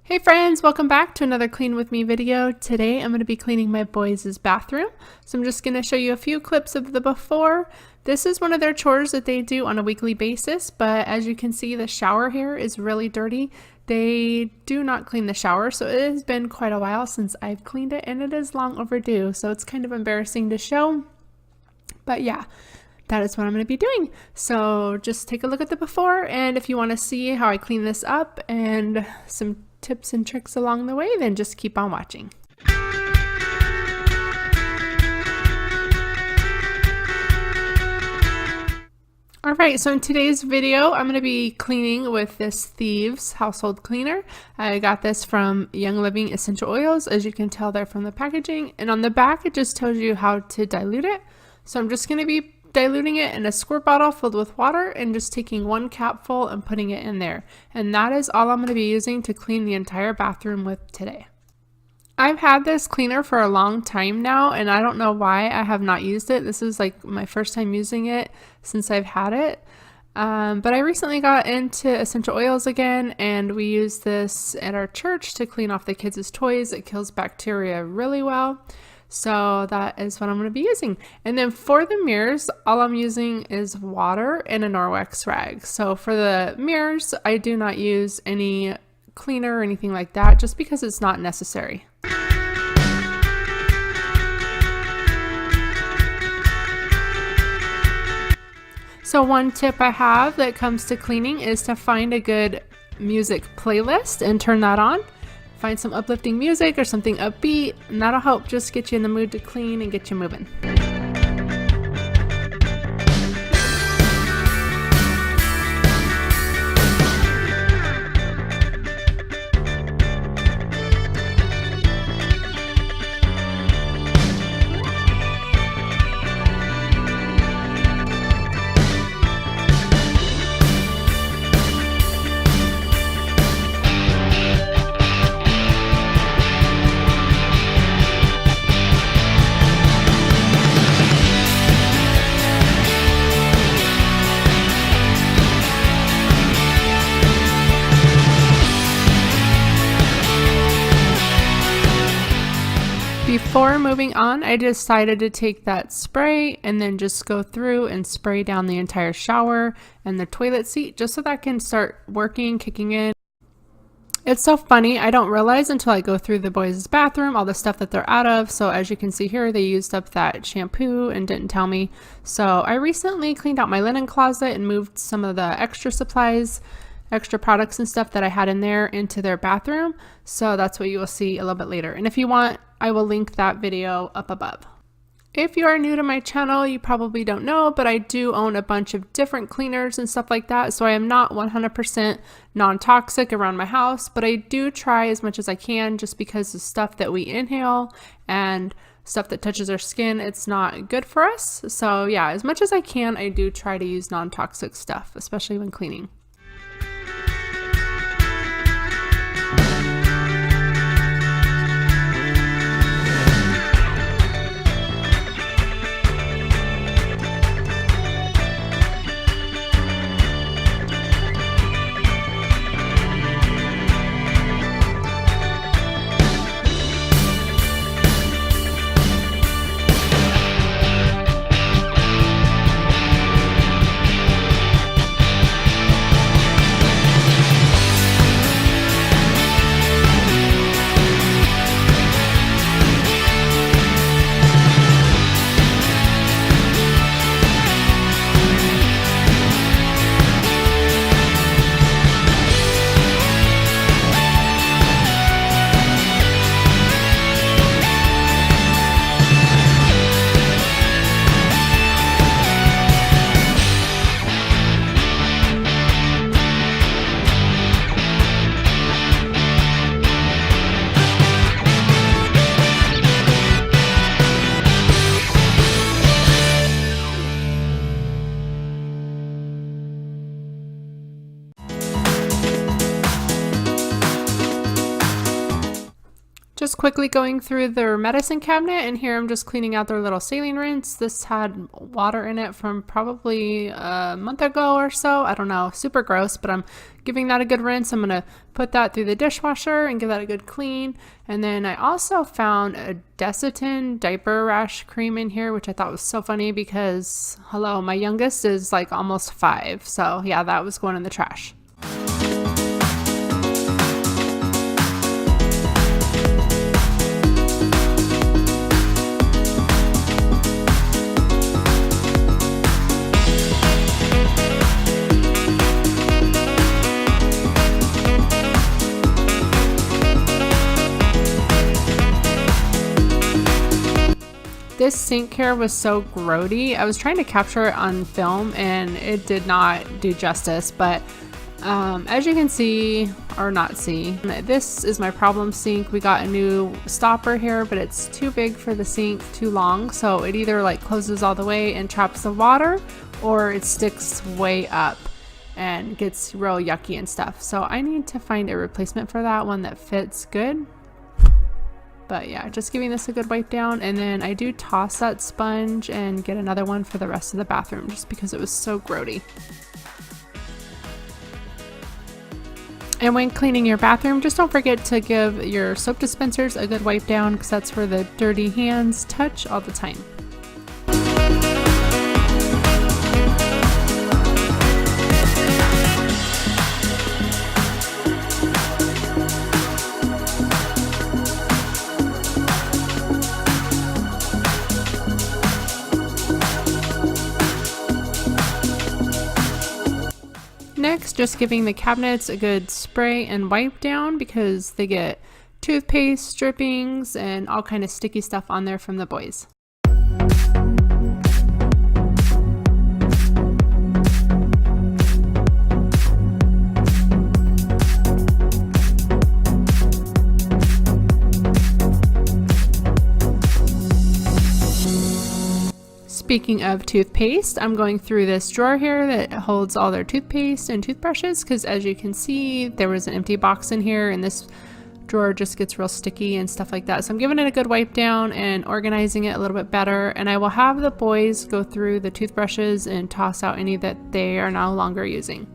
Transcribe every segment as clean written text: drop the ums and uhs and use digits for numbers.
Hey friends, welcome back to another Clean With Me video. Today I'm going to be cleaning my boys' bathroom. So I'm just going to show you a few clips of the before. This is one of their chores that they do on a weekly basis, but as you can see, the shower here is really dirty. They do not clean the shower, so it has been quite a while since I've cleaned it and it is long overdue, so it's kind of embarrassing to show. But yeah, that is what I'm going to be doing. So just take a look at the before, and if you want to see how I clean this up and some tips and tricks along the way, then just keep on watching. Alright, so in today's video, I'm going to be cleaning with this Thieves household cleaner. I got this from Young Living Essential Oils. As you can tell, they're from the packaging, and on the back it just tells you how to dilute it. So I'm just going to be diluting it in a squirt bottle filled with water and just taking one capful and putting it in there. And that is all I'm going to be using to clean the entire bathroom with today. I've had this cleaner for a long time now, and I don't know why I have not used it. This is like my first time using it since I've had it. But I recently got into essential oils again, and we use this at our church to clean off the kids' toys. It kills bacteria really well. So that is what I'm going to be using. And then for the mirrors, all I'm using is water and a Norwex rag. So for the mirrors, I do not use any cleaner or anything like that, just because it's not necessary. So one tip I have that comes to cleaning is to find a good music playlist and turn that on. Find some uplifting music or something upbeat, and that'll help just get you in the mood to clean and get you moving. Before moving on, I decided to take that spray and then just go through and spray down the entire shower and the toilet seat just so that can start working, kicking in. It's so funny, I don't realize until I go through the boys' bathroom all the stuff that they're out of. So as you can see here, they used up that shampoo and didn't tell me. So I recently cleaned out my linen closet and moved some of the extra supplies, extra products and stuff that I had in there into their bathroom. So that's what you will see a little bit later. And if you want, I will link that video up above. If you are new to my channel, you probably don't know, but I do own a bunch of different cleaners and stuff like that. So I am not 100% non-toxic around my house, but I do try as much as I can, just because the stuff that we inhale and stuff that touches our skin, it's not good for us. So yeah, as much as I can, I do try to use non-toxic stuff, especially when cleaning. Just quickly going through their medicine cabinet, and here I'm just cleaning out their little saline rinse. This had water in it from probably a month ago or so. I don't know, super gross, but I'm giving that a good rinse. I'm gonna put that through the dishwasher and give that a good clean. And then I also found a Desitin diaper rash cream in here, which I thought was so funny because, hello, my youngest is like almost 5. So yeah, that was going in the trash. This sink care was so grody. I was trying to capture it on film and it did not do justice, but as you can see, or not see, this is my problem sink. We got a new stopper here, but it's too big for the sink, too long, so it either like closes all the way and traps the water, or it sticks way up and gets real yucky and stuff. So I need to find a replacement for that one that fits good. But yeah, just giving this a good wipe down, and then I do toss that sponge and get another one for the rest of the bathroom just because it was so grody. And when cleaning your bathroom, just don't forget to give your soap dispensers a good wipe down because that's where the dirty hands touch all the time. Next, just giving the cabinets a good spray and wipe down because they get toothpaste, drippings, and all kind of sticky stuff on there from the boys. Speaking of toothpaste, I'm going through this drawer here that holds all their toothpaste and toothbrushes because as you can see, there was an empty box in here and this drawer just gets real sticky and stuff like that. So I'm giving it a good wipe down and organizing it a little bit better, and I will have the boys go through the toothbrushes and toss out any that they are no longer using.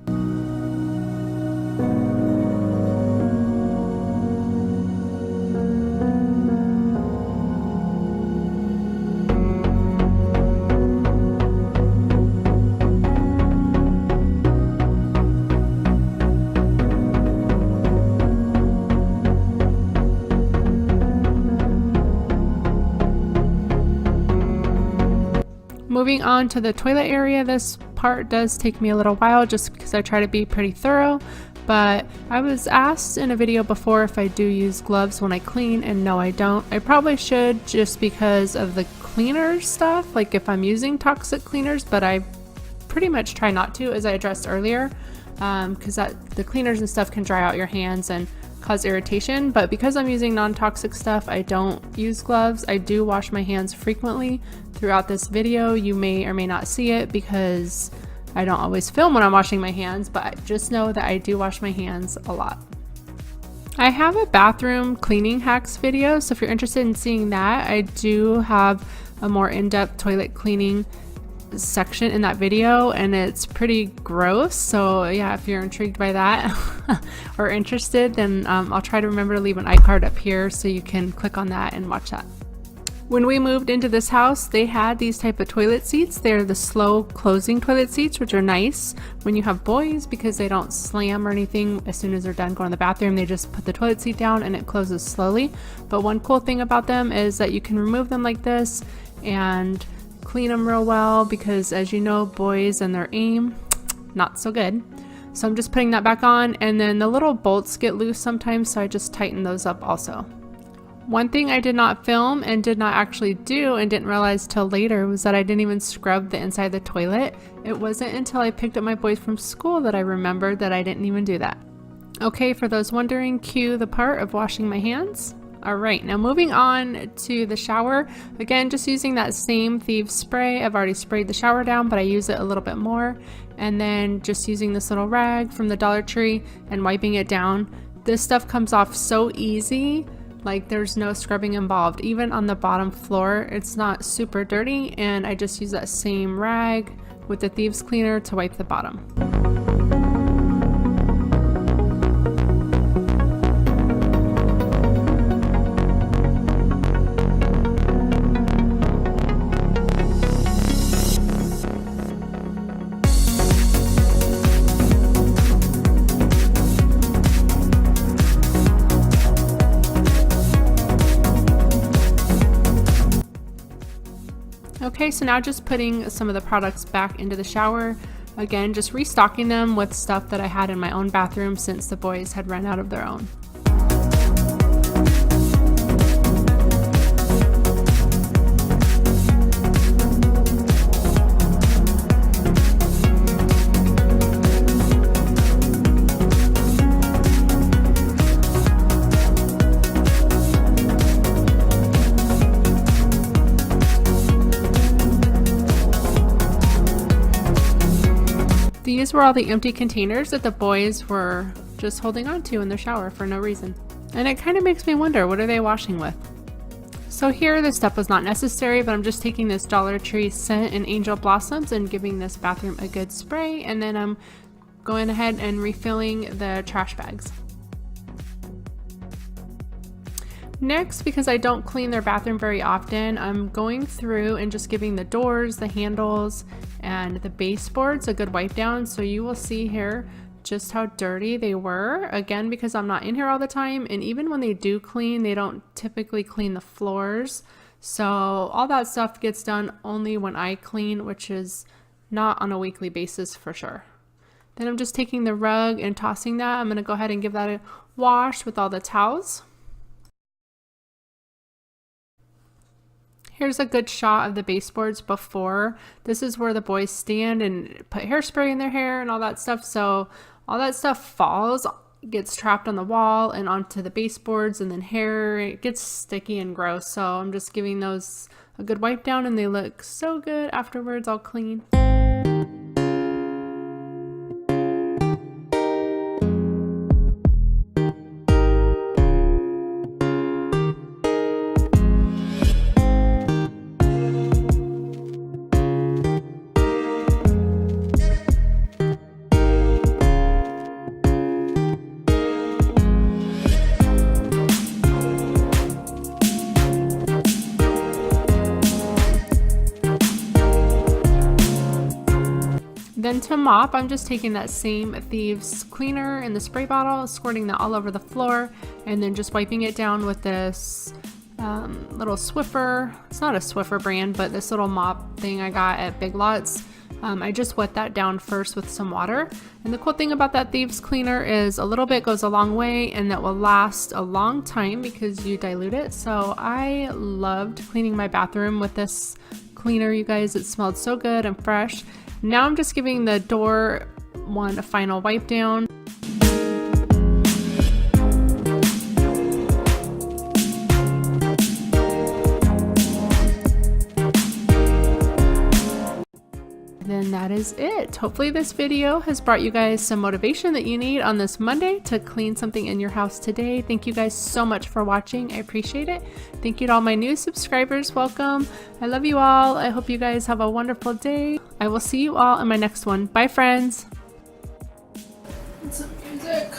Moving on to the toilet area, this part does take me a little while just because I try to be pretty thorough, but I was asked in a video before if I do use gloves when I clean, and no, I don't. I probably should just because of the cleaner stuff, like if I'm using toxic cleaners, but I pretty much try not to, as I addressed earlier, because the cleaners and stuff can dry out your hands and cause irritation. But because I'm using non-toxic stuff, I don't use gloves. I do wash my hands frequently throughout this video. You may or may not see it because I don't always film when I'm washing my hands, but just know that I do wash my hands a lot. I have a bathroom cleaning hacks video, so if you're interested in seeing that, I do have a more in-depth toilet cleaning section in that video, and it's pretty gross. So yeah, if you're intrigued by that or interested, then I'll try to remember to leave an iCard up here so you can click on that and watch that. When we moved into this house, they had these type of toilet seats. They're the slow closing toilet seats, which are nice when you have boys because they don't slam or anything. As soon as they're done going to the bathroom, they just put the toilet seat down and it closes slowly. But one cool thing about them is that you can remove them like this and clean them real well because, as you know, boys and their aim, not so good. So I'm just putting that back on, and then the little bolts get loose sometimes, so I just tighten those up also. One thing I did not film and did not actually do and didn't realize till later was that I didn't even scrub the inside of the toilet. It wasn't until I picked up my boys from school that I remembered that I didn't even do that. Okay, for those wondering, cue the part of washing my hands. All right, now moving on to the shower. Again, just using that same Thieves spray. I've already sprayed the shower down, but I use it a little bit more. And then just using this little rag from the Dollar Tree and wiping it down. This stuff comes off so easy Like there's no scrubbing involved. Even on the bottom floor, it's not super dirty, and I just use that same rag with the thieves cleaner to wipe the bottom. Okay, so now just putting some of the products back into the shower. Again, just restocking them with stuff that I had in my own bathroom since the boys had run out of their own. These were all the empty containers that the boys were just holding on to in the shower for no reason. And it kind of makes me wonder, what are they washing with? So here, this stuff was not necessary, but I'm just taking this Dollar Tree scent and Angel Blossoms and giving this bathroom a good spray. And then I'm going ahead and refilling the trash bags. Next, because I don't clean their bathroom very often, I'm going through and just giving the doors, the handles, and the baseboards a good wipe down. So you will see here just how dirty they were. Again, because I'm not in here all the time, and even when they do clean, they don't typically clean the floors. So all that stuff gets done only when I clean, which is not on a weekly basis for sure. Then I'm just taking the rug and tossing that. I'm going to go ahead and give that a wash with all the towels. Here's a good shot of the baseboards before. This is where the boys stand and put hairspray in their hair and all that stuff. So all that stuff falls, gets trapped on the wall and onto the baseboards, and then hair, it gets sticky and gross. So I'm just giving those a good wipe down, and they look so good afterwards, all clean. Then to mop, I'm just taking that same thieves cleaner in the spray bottle, squirting that all over the floor, and then just wiping it down with this little Swiffer. It's not a Swiffer brand, but this little mop thing I got at Big Lots. I just wet that down first with some water. And the cool thing about that thieves cleaner is a little bit goes a long way, and that will last a long time because you dilute it. So I loved cleaning my bathroom with this cleaner, you guys. It smelled so good and fresh. Now I'm just giving the door one a final wipe down. Then that is it. Hopefully this video has brought you guys some motivation that you need on this Monday to clean something in your house today. Thank you guys so much for watching. I appreciate it. Thank you to all my new subscribers. Welcome. I love you all. I hope you guys have a wonderful day. I will see you all in my next one. Bye, friends. Some music.